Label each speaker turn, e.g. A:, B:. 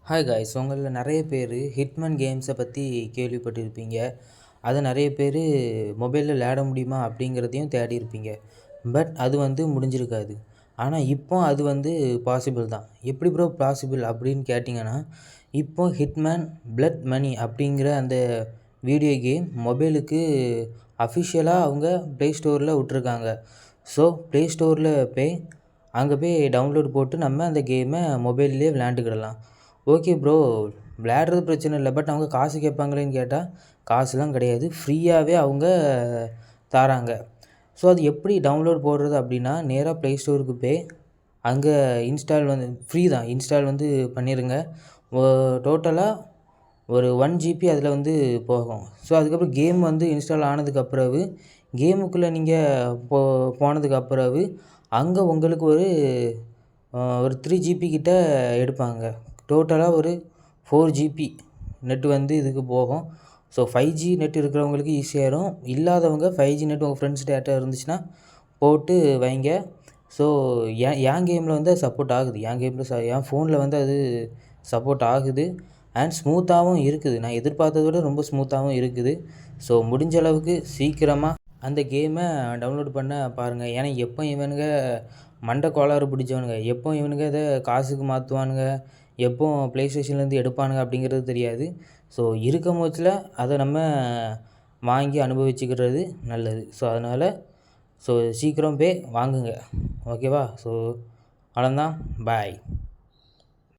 A: Hi guys, உங்களில் நிறைய பேர் ஹிட்மேன் கேம்ஸை பற்றி கேள்விப்பட்டிருப்பீங்க. அதை நிறைய பேர் மொபைலில் விளையாட முடியுமா அப்படிங்கிறதையும் தேடி இருப்பீங்க. பட் அது முடிஞ்சிருக்காது. ஆனால் இப்போ அது பாசிபிள் தான். எப்படி ப்ரோ பாசிபிள் அப்படின்னு கேட்டிங்கன்னா, இப்போ ஹிட்மேன் பிளட் மணி அப்படிங்கிற அந்த வீடியோ கேம் மொபைலுக்கு அஃபிஷியலாக அவங்க ப்ளே ஸ்டோரில் விட்ருக்காங்க. ஸோ ப்ளே ஸ்டோரில் அங்கே போய் டவுன்லோட் போட்டு நம்ம அந்த கேமை மொபைல்லேயே விளையாண்டுக்கிடலாம். ஓகே ப்ரோ, விளையாடுறது பிரச்சனை இல்லை. பட் அவங்க காசு கேட்பாங்களேன்னு கேட்டால் காசுலாம் கிடையாது, ஃப்ரீயாகவே அவங்க தராங்க. ஸோ அது எப்படி டவுன்லோட் போடுறது அப்படின்னா, நேராக ப்ளே ஸ்டோருக்கு போய் அங்கே இன்ஸ்டால் ஃப்ரீ தான். இன்ஸ்டால் பண்ணிடுங்க. டோட்டலாக ஒரு 1 GB அதில் போகும். ஸோ அதுக்கப்புறம் கேம் இன்ஸ்டால் ஆனதுக்கப்புறவு கேமுக்குள்ளே நீங்கள் போனதுக்கப்புறவு அங்கே உங்களுக்கு ஒரு 3 GB கிட்ட எடுப்பாங்க. டோட்டலாக ஒரு 4 GB நெட் இதுக்கு போகும். ஸோ 5G நெட் இருக்கிறவங்களுக்கு ஈஸியாகிடும். இல்லாதவங்க 5G நெட் உங்கள் ஃப்ரெண்ட்ஸ் டேட்டா இருந்துச்சுன்னா போட்டு வைங்க. ஸோ என் கேமில் அது சப்போர்ட் ஆகுது. என் ஃபோனில் அது சப்போர்ட் ஆகுது. அண்ட் ஸ்மூத்தாகவும் இருக்குது. நான் எதிர்பார்த்ததை விட ரொம்ப ஸ்மூத்தாகவும் இருக்குது. ஸோ முடிஞ்ச அளவுக்கு சீக்கிரமாக அந்த கேமை டவுன்லோட் பண்ண பாருங்கள். ஏன்னா எப்போ இவனுங்க மண்டை கோளாறு பிடிச்சவனுங்க, எப்போ இவனுங்க இதை காசுக்கு மாற்றுவானுங்க, எப்போ ப்ளே ஸ்டேஷன்லேருந்து எடுப்பானுங்க அப்படிங்கிறது தெரியாது. ஸோ இருக்கும் போச்சில் அதை நம்ம வாங்கி அனுபவிச்சுக்கிறது நல்லது. ஸோ அதனால் சீக்கிரம் வாங்குங்க. ஓகேவா? ஸோ அவ்வளோதான். பாய்.